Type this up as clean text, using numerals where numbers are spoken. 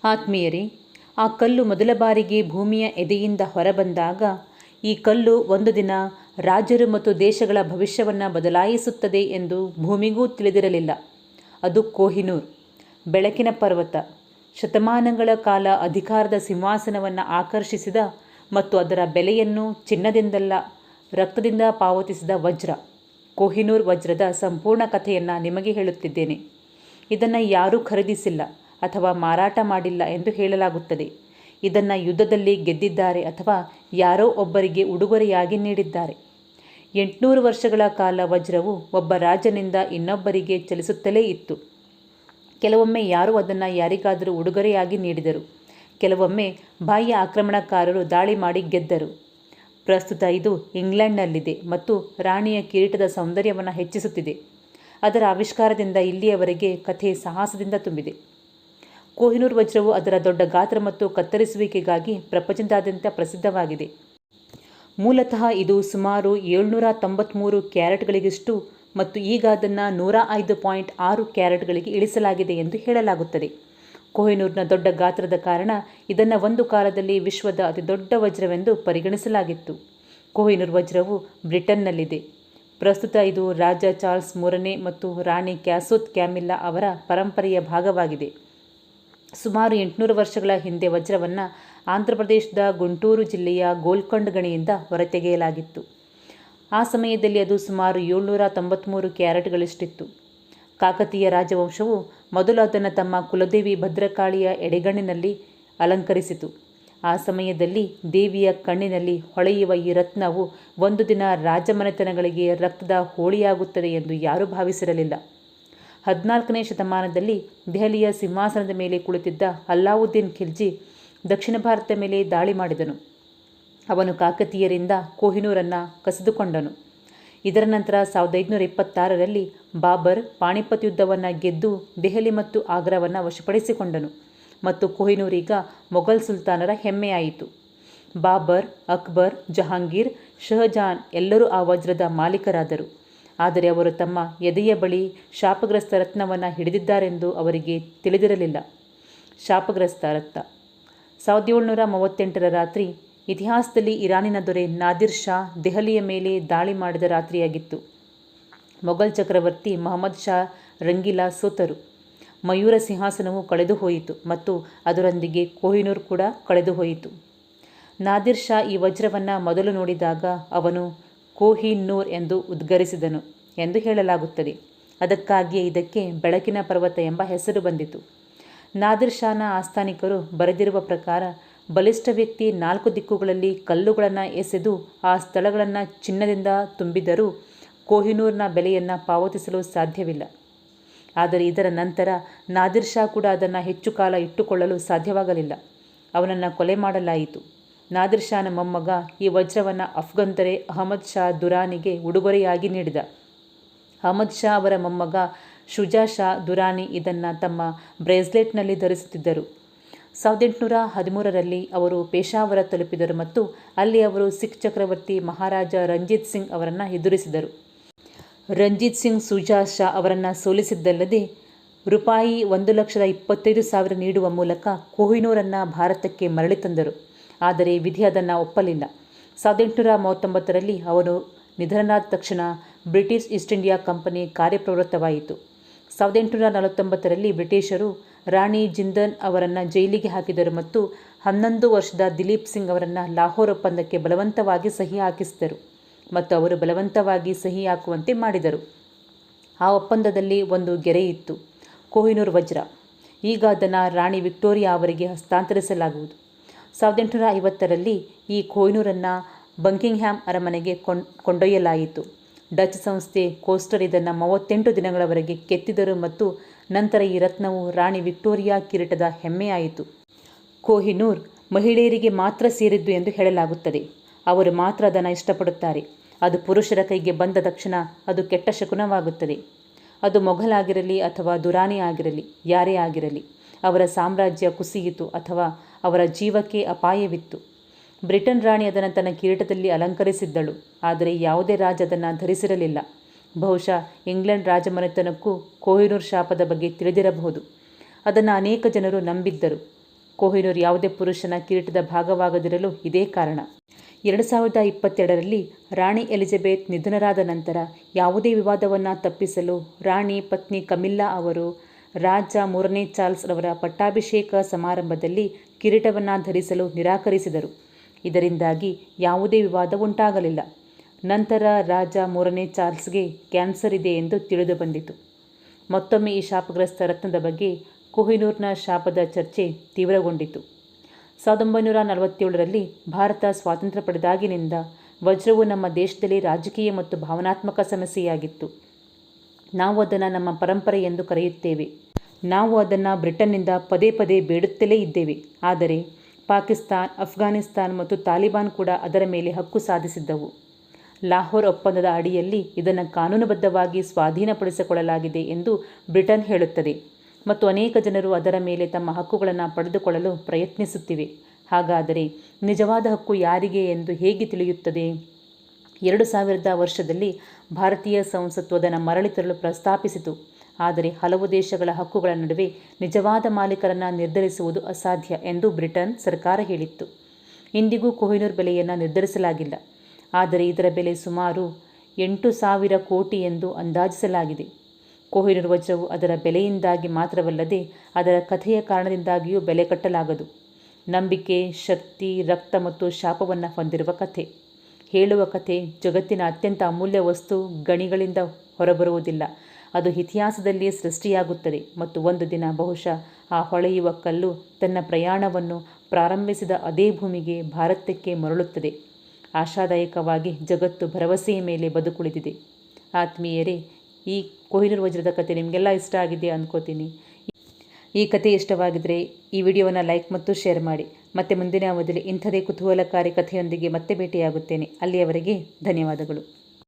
ಆತ್ಮೀಯರೇ, ಆ ಕಲ್ಲು ಮೊದಲ ಬಾರಿಗೆ ಭೂಮಿಯ ಎದೆಯಿಂದ ಹೊರಬಂದಾಗ ಈ ಕಲ್ಲು ಒಂದು ದಿನ ರಾಜರು ಮತ್ತು ದೇಶಗಳ ಭವಿಷ್ಯವನ್ನು ಬದಲಾಯಿಸುತ್ತದೆ ಎಂದು ಭೂಮಿಗೂ ತಿಳಿದಿರಲಿಲ್ಲ. ಅದು ಕೊಹಿನೂರ್, ಬೆಳಕಿನ ಪರ್ವತ, ಶತಮಾನಗಳ ಕಾಲ ಅಧಿಕಾರದ ಸಿಂಹಾಸನವನ್ನು ಆಕರ್ಷಿಸಿದ ಮತ್ತು ಅದರ ಬೆಲೆಯನ್ನು ಚಿನ್ನದಿಂದಲ್ಲ ರಕ್ತದಿಂದ ಪಾವತಿಸಿದ ವಜ್ರ. ಕೊಹಿನೂರ್ ವಜ್ರದ ಸಂಪೂರ್ಣ ಕಥೆಯನ್ನು ನಿಮಗೆ ಹೇಳುತ್ತಿದ್ದೇನೆ. ಇದನ್ನು ಯಾರೂ ಖರೀದಿಸಿಲ್ಲ ಅಥವಾ ಮಾರಾಟ ಮಾಡಿಲ್ಲ ಎಂದು ಹೇಳಲಾಗುತ್ತದೆ. ಇದನ್ನು ಯುದ್ಧದಲ್ಲಿ ಗೆದ್ದಿದ್ದಾರೆ ಅಥವಾ ಯಾರೋ ಒಬ್ಬರಿಗೆ ಉಡುಗೊರೆಯಾಗಿ ನೀಡಿದ್ದಾರೆ. 800 ವರ್ಷಗಳ ಕಾಲ ವಜ್ರವು ಒಬ್ಬ ರಾಜನಿಂದ ಇನ್ನೊಬ್ಬರಿಗೆ ಚಲಿಸುತ್ತಲೇ ಇತ್ತು. ಕೆಲವೊಮ್ಮೆ ಯಾರು ಅದನ್ನು ಯಾರಿಗಾದರೂ ಉಡುಗೊರೆಯಾಗಿ ನೀಡಿದರು, ಕೆಲವೊಮ್ಮೆ ಬಾಹ್ಯ ಆಕ್ರಮಣಕಾರರು ದಾಳಿ ಮಾಡಿ ಗೆದ್ದರು. ಪ್ರಸ್ತುತ ಇದು ಇಂಗ್ಲೆಂಡ್ನಲ್ಲಿದೆ ಮತ್ತು ರಾಣಿಯ ಕಿರೀಟದ ಸೌಂದರ್ಯವನ್ನು ಹೆಚ್ಚಿಸುತ್ತಿದೆ. ಅದರ ಆವಿಷ್ಕಾರದಿಂದ ಇಲ್ಲಿಯವರೆಗೆ ಕಥೆ ಸಾಹಸದಿಂದ ತುಂಬಿದೆ. ಕೊಹಿನೂರ್ ವಜ್ರವು ಅದರ ದೊಡ್ಡ ಗಾತ್ರ ಮತ್ತು ಕತ್ತರಿಸುವಿಕೆಗಾಗಿ ಪ್ರಪಂಚದಾದ್ಯಂತ ಪ್ರಸಿದ್ಧವಾಗಿದೆ. ಮೂಲತಃ ಇದು ಸುಮಾರು 793 ಕ್ಯಾರೆಟ್ಗಳಿಗಿಷ್ಟು ಮತ್ತು ಈಗ ಅದನ್ನು 105.6 ಕ್ಯಾರೆಟ್ಗಳಿಗೆ ಇಳಿಸಲಾಗಿದೆ ಎಂದು ಹೇಳಲಾಗುತ್ತದೆ. ಕೊಹಿನೂರ್ನ ದೊಡ್ಡ ಗಾತ್ರದ ಕಾರಣ ಇದನ್ನು ಒಂದು ಕಾಲದಲ್ಲಿ ವಿಶ್ವದ ಅತಿದೊಡ್ಡ ವಜ್ರವೆಂದು ಪರಿಗಣಿಸಲಾಗಿತ್ತು. ಕೊಹಿನೂರ್ ವಜ್ರವು ಬ್ರಿಟನ್ನಲ್ಲಿದೆ. ಪ್ರಸ್ತುತ ಇದು ರಾಜ ಚಾರ್ಲ್ಸ್ ಮೂರನೇ ಮತ್ತು ರಾಣಿ ಕ್ಯಾಸೋತ್ ಕ್ಯಾಮಿಲ್ಲಾ ಅವರ ಪರಂಪರೆಯ ಭಾಗವಾಗಿದೆ. ಸುಮಾರು 800 ವರ್ಷಗಳ ಹಿಂದೆ ವಜ್ರವನ್ನು ಆಂಧ್ರಪ್ರದೇಶದ ಗುಂಟೂರು ಜಿಲ್ಲೆಯ ಗೋಲ್ಕೊಂಡ್ ಗಣಿಯಿಂದ ಹೊರತೆಗೆಯಲಾಗಿತ್ತು. ಆ ಸಮಯದಲ್ಲಿ ಅದು ಸುಮಾರು 793 ಕ್ಯಾರೆಟ್ಗಳಷ್ಟಿತ್ತು. ಕಾಕತೀಯ ರಾಜವಂಶವು ಮೊದಲು ಅದನ್ನು ತಮ್ಮ ಕುಲದೇವಿ ಭದ್ರಕಾಳಿಯ ಎಡೆಗಣ್ಣಿನಲ್ಲಿ ಅಲಂಕರಿಸಿತು. ಆ ಸಮಯದಲ್ಲಿ ದೇವಿಯ ಕಣ್ಣಿನಲ್ಲಿ ಹೊಳೆಯುವ ಈ ರತ್ನವು ಒಂದು ದಿನ ರಾಜಮನೆತನಗಳಿಗೆ ರಕ್ತದ ಹೋಳಿಯಾಗುತ್ತದೆ ಎಂದು ಯಾರೂ ಭಾವಿಸಿರಲಿಲ್ಲ. 14ನೇ ಶತಮಾನದಲ್ಲಿ ದೆಹಲಿಯ ಸಿಂಹಾಸನದ ಮೇಲೆ ಕುಳಿತಿದ್ದ ಅಲ್ಲಾವುದ್ದೀನ್ ಖಿಲ್ಜಿ ದಕ್ಷಿಣ ಭಾರತದ ಮೇಲೆ ದಾಳಿ ಮಾಡಿದನು. ಅವನು ಕಾಕತೀಯರಿಂದ ಕೊಹಿನೂರನ್ನು ಕಸಿದುಕೊಂಡನು. ಇದರ ನಂತರ 1526ರಲ್ಲಿ ಬಾಬರ್ ಪಾಣಿಪತ್ ಯುದ್ಧವನ್ನು ಗೆದ್ದು ದೆಹಲಿ ಮತ್ತು ಆಗ್ರಾವನ್ನು ವಶಪಡಿಸಿಕೊಂಡನು ಮತ್ತು ಕೊಹಿನೂರ್ ಈಗ ಮೊಘಲ್ ಸುಲ್ತಾನರ ಹೆಮ್ಮೆಯಾಯಿತು. ಬಾಬರ್, ಅಕ್ಬರ್, ಜಹಾಂಗೀರ್, ಶಹಜಾನ್ ಎಲ್ಲರೂ ಆ ವಜ್ರದ ಮಾಲೀಕರಾದರು. ಆದರೆ ಅವರು ತಮ್ಮ ಎದೆಯ ಬಳಿ ಶಾಪಗ್ರಸ್ತ ರತ್ನವನ್ನು ಹಿಡಿದಿದ್ದಾರೆಂದು ಅವರಿಗೆ ತಿಳಿದಿರಲಿಲ್ಲ. ಶಾಪಗ್ರಸ್ತ ರತ್ನ. 1738ರ ರಾತ್ರಿ ಇತಿಹಾಸದಲ್ಲಿ ಇರಾನಿನ ದೊರೆ ನಾದಿರ್ ಶಾ ದೆಹಲಿಯ ಮೇಲೆ ದಾಳಿ ಮಾಡಿದ ರಾತ್ರಿಯಾಗಿತ್ತು. ಮೊಘಲ್ ಚಕ್ರವರ್ತಿ ಮಹಮ್ಮದ್ ಶಾ ರಂಗೀಲಾ ಸೋತರು. ಮಯೂರ ಸಿಂಹಾಸನವು ಕಳೆದು ಹೋಯಿತು ಮತ್ತು ಅದರೊಂದಿಗೆ ಕೊಹಿನೂರ್ ಕೂಡ ಕಳೆದು ಹೋಯಿತು. ನಾದಿರ್ ಶಾ ಈ ವಜ್ರವನ್ನು ಮೊದಲು ನೋಡಿದಾಗ ಅವನು ಕೊಹಿನೂರ್ ಎಂದು ಉದ್ಗರಿಸಿದನು ಎಂದು ಹೇಳಲಾಗುತ್ತದೆ. ಅದಕ್ಕಾಗಿಯೇ ಇದಕ್ಕೆ ಬೆಳಕಿನ ಪರ್ವತ ಎಂಬ ಹೆಸರು ಬಂದಿತು. ನಾದಿರ್ ಶಾನ ಆಸ್ಥಾನಿಕರು ಬರೆದಿರುವ ಪ್ರಕಾರ ಬಲಿಷ್ಠ ವ್ಯಕ್ತಿ 4 ದಿಕ್ಕುಗಳಲ್ಲಿ ಕಲ್ಲುಗಳನ್ನು ಎಸೆದು ಆ ಸ್ಥಳಗಳನ್ನು ಚಿನ್ನದಿಂದ ತುಂಬಿದರೂ ಕೊಹಿನೂರ್ನ ಬೆಲೆಯನ್ನು ಪಾವತಿಸಲು ಸಾಧ್ಯವಿಲ್ಲ. ಆದರೆ ಇದರ ನಂತರ ನಾದಿರ್ ಶಾ ಕೂಡ ಅದನ್ನು ಹೆಚ್ಚು ಕಾಲ ಇಟ್ಟುಕೊಳ್ಳಲು ಸಾಧ್ಯವಾಗಲಿಲ್ಲ. ಅವನನ್ನು ಕೊಲೆ ಮಾಡಲಾಯಿತು. ನಾದಿರ್ ಶಾನ ಮೊಮ್ಮಗ ಈ ವಜ್ರವನ್ನು ಅಫ್ಘನ್ ದೊರೆ ಅಹಮದ್ ಶಾ ದುರಾನಿಗೆ ಉಡುಗೊರೆಯಾಗಿ ನೀಡಿದ. ಅಹಮದ್ ಶಾ ಅವರ ಮೊಮ್ಮಗ ಶುಜಾ ಶಾ ದುರಾನಿ ಇದನ್ನು ತಮ್ಮ ಬ್ರೇಸ್ಲೆಟ್ನಲ್ಲಿ ಧರಿಸುತ್ತಿದ್ದರು. 1813ರಲ್ಲಿ ಅವರು ಪೇಶಾವರ ತಲುಪಿದರು ಮತ್ತು ಅಲ್ಲಿ ಅವರು ಸಿಖ್ ಚಕ್ರವರ್ತಿ ಮಹಾರಾಜ ರಂಜಿತ್ ಸಿಂಗ್ ಅವರನ್ನು ಎದುರಿಸಿದರು. ರಂಜಿತ್ ಸಿಂಗ್ ಶುಜಾ ಶಾ ಅವರನ್ನು ಸೋಲಿಸಿದ್ದಲ್ಲದೆ ರೂಪಾಯಿ 1,25,000 ನೀಡುವ ಮೂಲಕ ಕೊಹಿನೂರನ್ನು ಭಾರತಕ್ಕೆ ಮರಳಿ ತಂದರು. ಆದರೆ ವಿಧಿ ಅದನ್ನು ಒಪ್ಪಲಿಲ್ಲ. 1839ರಲ್ಲಿ ಅವನು ನಿಧನರಾದ ತಕ್ಷಣ ಬ್ರಿಟಿಷ್ ಈಸ್ಟ್ ಇಂಡಿಯಾ ಕಂಪನಿ ಕಾರ್ಯಪ್ರವೃತ್ತವಾಯಿತು. 1849ರಲ್ಲಿ ಬ್ರಿಟಿಷರು ರಾಣಿ ಜಿಂದನ್ ಅವರನ್ನು ಜೈಲಿಗೆ ಹಾಕಿದರು ಮತ್ತು 11 ವರ್ಷದ ದಿಲೀಪ್ ಸಿಂಗ್ ಅವರನ್ನು ಲಾಹೋರ್ ಒಪ್ಪಂದಕ್ಕೆ ಬಲವಂತವಾಗಿ ಸಹಿ ಹಾಕಿಸಿದರು ಮತ್ತು ಅವರು ಬಲವಂತವಾಗಿ ಸಹಿ ಹಾಕುವಂತೆ ಮಾಡಿದರು. ಆ ಒಪ್ಪಂದದಲ್ಲಿ ಒಂದು ಗೆರೆ ಇತ್ತು, ಕೊಹಿನೂರ್ ವಜ್ರ. ಈಗ ಅದನ್ನು ರಾಣಿ ವಿಕ್ಟೋರಿಯಾ ಅವರಿಗೆ ಹಸ್ತಾಂತರಿಸಲಾಗುವುದು. 1850ರಲ್ಲಿ ಈ ಕೊಹಿನೂರನ್ನು ಬಂಕಿಂಗ್ಹ್ಯಾಮ್ ಅರಮನೆಗೆ ಕೊಂಡೊಯ್ಯಲಾಯಿತು. ಡಚ್ ಸಂಸ್ಥೆ ಕೋಸ್ಟರ್ ಇದನ್ನು 38 ದಿನಗಳವರೆಗೆ ಕೆತ್ತಿದರು ಮತ್ತು ನಂತರ ಈ ರತ್ನವು ರಾಣಿ ವಿಕ್ಟೋರಿಯಾ ಕಿರೀಟದ ಹೆಮ್ಮೆಯಾಯಿತು. ಕೊಹಿನೂರ್ ಮಹಿಳೆಯರಿಗೆ ಮಾತ್ರ ಸೇರಿದ್ದು ಎಂದು ಹೇಳಲಾಗುತ್ತದೆ. ಅವರು ಮಾತ್ರ ಅದನ್ನು ಇಷ್ಟಪಡುತ್ತಾರೆ. ಅದು ಪುರುಷರ ಕೈಗೆ ಬಂದ ತಕ್ಷಣ ಅದು ಕೆಟ್ಟ ಶಕುನವಾಗುತ್ತದೆ. ಅದು ಮೊಘಲಾಗಿರಲಿ ಅಥವಾ ದುರಾನಿ ಆಗಿರಲಿ, ಯಾರೇ ಆಗಿರಲಿ, ಅವರ ಸಾಮ್ರಾಜ್ಯ ಕುಸಿಯಿತು ಅಥವಾ ಅವರ ಜೀವಕ್ಕೆ ಅಪಾಯವಿತ್ತು. ಬ್ರಿಟನ್ ರಾಣಿ ಅದನ್ನು ತನ್ನ ಕಿರೀಟದಲ್ಲಿ ಅಲಂಕರಿಸಿದ್ದಳು, ಆದರೆ ಯಾವುದೇ ರಾಜ ಅದನ್ನು ಧರಿಸಿರಲಿಲ್ಲ. ಬಹುಶಃ ಇಂಗ್ಲೆಂಡ್ ರಾಜಮನೆತನಕ್ಕೂ ಕೊಹಿನೂರ್ ಶಾಪದ ಬಗ್ಗೆ ತಿಳಿದಿರಬಹುದು. ಅದನ್ನು ಅನೇಕ ಜನರು ನಂಬಿದ್ದರು. ಕೊಹಿನೂರ್ ಯಾವುದೇ ಪುರುಷನ ಕಿರೀಟದ ಭಾಗವಾಗದಿರಲು ಇದೇ ಕಾರಣ. 2022ರಲ್ಲಿ ರಾಣಿ ಎಲಿಜಬೆತ್ ನಿಧನರಾದ ನಂತರ ಯಾವುದೇ ವಿವಾದವನ್ನು ತಪ್ಪಿಸಲು ರಾಣಿ ಪತ್ನಿ ಕಮಿಲ್ಲಾ ಅವರು ರಾಜ 3ನೇ ಚಾರ್ಲ್ಸ್ ರವರ ಪಟ್ಟಾಭಿಷೇಕ ಸಮಾರಂಭದಲ್ಲಿ ಕಿರೀಟವನ್ನು ಧರಿಸಲು ನಿರಾಕರಿಸಿದರು. ಇದರಿಂದಾಗಿ ಯಾವುದೇ ವಿವಾದ ಉಂಟಾಗಲಿಲ್ಲ. ನಂತರ ರಾಜ 3ನೇ ಚಾರ್ಲ್ಸ್ಗೆ ಕ್ಯಾನ್ಸರ್ ಇದೆ ಎಂದು ತಿಳಿದುಬಂದಿತು. ಮತ್ತೊಮ್ಮೆ ಈ ಶಾಪಗ್ರಸ್ತ ರತ್ನದ ಬಗ್ಗೆ ಕೊಹಿನೂರ್ನ ಶಾಪದ ಚರ್ಚೆ ತೀವ್ರಗೊಂಡಿತು. 1947ರಲ್ಲಿ ಭಾರತ ಸ್ವಾತಂತ್ರ್ಯ ಪಡೆದಾಗಿನಿಂದ ವಜ್ರವು ನಮ್ಮ ದೇಶದಲ್ಲಿ ರಾಜಕೀಯ ಮತ್ತು ಭಾವನಾತ್ಮಕ ಸಮಸ್ಯೆಯಾಗಿತ್ತು. ನಾವು ಅದನ್ನು ನಮ್ಮ ಪರಂಪರೆ ಎಂದು ಕರೆಯುತ್ತೇವೆ. ನಾವು ಅದನ್ನು ಬ್ರಿಟನ್ನಿಂದ ಪದೇ ಪದೇ ಬೇಡುತ್ತಲೇ ಇದ್ದೇವೆ. ಆದರೆ ಪಾಕಿಸ್ತಾನ್, ಅಫ್ಘಾನಿಸ್ತಾನ್ ಮತ್ತು ತಾಲಿಬಾನ್ ಕೂಡ ಅದರ ಮೇಲೆ ಹಕ್ಕು ಸಾಧಿಸಿದ್ದವು. ಲಾಹೋರ್ ಒಪ್ಪಂದದ ಅಡಿಯಲ್ಲಿ ಇದನ್ನು ಕಾನೂನುಬದ್ಧವಾಗಿ ಸ್ವಾಧೀನಪಡಿಸಿಕೊಳ್ಳಲಾಗಿದೆ ಎಂದು ಬ್ರಿಟನ್ ಹೇಳುತ್ತದೆ ಮತ್ತು ಅನೇಕ ಜನರು ಅದರ ಮೇಲೆ ತಮ್ಮ ಹಕ್ಕುಗಳನ್ನು ಪಡೆದುಕೊಳ್ಳಲು ಪ್ರಯತ್ನಿಸುತ್ತಿವೆ. ಹಾಗಾದರೆ ನಿಜವಾದ ಹಕ್ಕು ಯಾರಿಗೆ ಎಂದು ಹೇಗೆ ತಿಳಿಯುತ್ತದೆ? 2000 ವರ್ಷದಲ್ಲಿ ಭಾರತೀಯ ಸಂಸತ್ತು ಅದನ್ನು ಮರಳಿ ತರಲು ಪ್ರಸ್ತಾಪಿಸಿತು. ಆದರೆ ಹಲವು ದೇಶಗಳ ಹಕ್ಕುಗಳ ನಡುವೆ ನಿಜವಾದ ಮಾಲೀಕರನ್ನು ನಿರ್ಧರಿಸುವುದು ಅಸಾಧ್ಯ ಎಂದು ಬ್ರಿಟನ್ ಸರ್ಕಾರ ಹೇಳಿತ್ತು. ಇಂದಿಗೂ ಕೊಹಿನೂರ್ ಬೆಲೆಯನ್ನು ನಿರ್ಧರಿಸಲಾಗಿಲ್ಲ. ಆದರೆ ಇದರ ಬೆಲೆ ಸುಮಾರು 8,000 ಕೋಟಿ ಎಂದು ಅಂದಾಜಿಸಲಾಗಿದೆ. ಕೊಹಿನೂರ್ ವಜ್ರವು ಅದರ ಬೆಲೆಯಿಂದಾಗಿ ಮಾತ್ರವಲ್ಲದೆ ಅದರ ಕಥೆಯ ಕಾರಣದಿಂದಾಗಿಯೂ ಬೆಲೆ ಕಟ್ಟಲಾಗದು. ನಂಬಿಕೆ, ಶಕ್ತಿ, ರಕ್ತ ಮತ್ತು ಶಾಪವನ್ನು ಹೊಂದಿರುವ ಕಥೆ. ಹೇಳುವ ಕಥೆ ಜಗತ್ತಿನ ಅತ್ಯಂತ ಅಮೂಲ್ಯ ವಸ್ತು ಗಣಿಗಳಿಂದ ಹೊರಬರುವುದಿಲ್ಲ. ಅದು ಇತಿಹಾಸದಲ್ಲಿಯೇ ಸೃಷ್ಟಿಯಾಗುತ್ತದೆ ಮತ್ತು ಒಂದು ದಿನ ಬಹುಶಃ ಆ ಹೊಳೆಯುವ ಕಲ್ಲು ತನ್ನ ಪ್ರಯಾಣವನ್ನು ಪ್ರಾರಂಭಿಸಿದ ಅದೇ ಭೂಮಿಗೆ, ಭಾರತಕ್ಕೆ ಮರಳುತ್ತದೆ. ಆಶಾದಾಯಕವಾಗಿ ಜಗತ್ತು ಭರವಸೆಯ ಮೇಲೆ ಬದುಕುಳಿದಿದೆ. ಆತ್ಮೀಯರೇ, ಈ ಕೊಹಿನೂರ್ ವಜ್ರದ ಕಥೆ ನಿಮಗೆಲ್ಲ ಇಷ್ಟ ಆಗಿದೆ ಅಂದ್ಕೋತೀನಿ. ಈ ಕಥೆ ಇಷ್ಟವಾಗಿದ್ದರೆ ಈ ವಿಡಿಯೋವನ್ನು ಲೈಕ್ ಮತ್ತು ಶೇರ್ ಮಾಡಿ. ಮತ್ತೆ ಮುಂದಿನ ಅವಧಿಯಲ್ಲಿ ಇಂಥದೇ ಕುತೂಹಲಕಾರಿ ಕಥೆಯೊಂದಿಗೆ ಮತ್ತೆ ಭೇಟಿಯಾಗುತ್ತೇನೆ. ಅಲ್ಲಿಯವರೆಗೆ ಧನ್ಯವಾದಗಳು.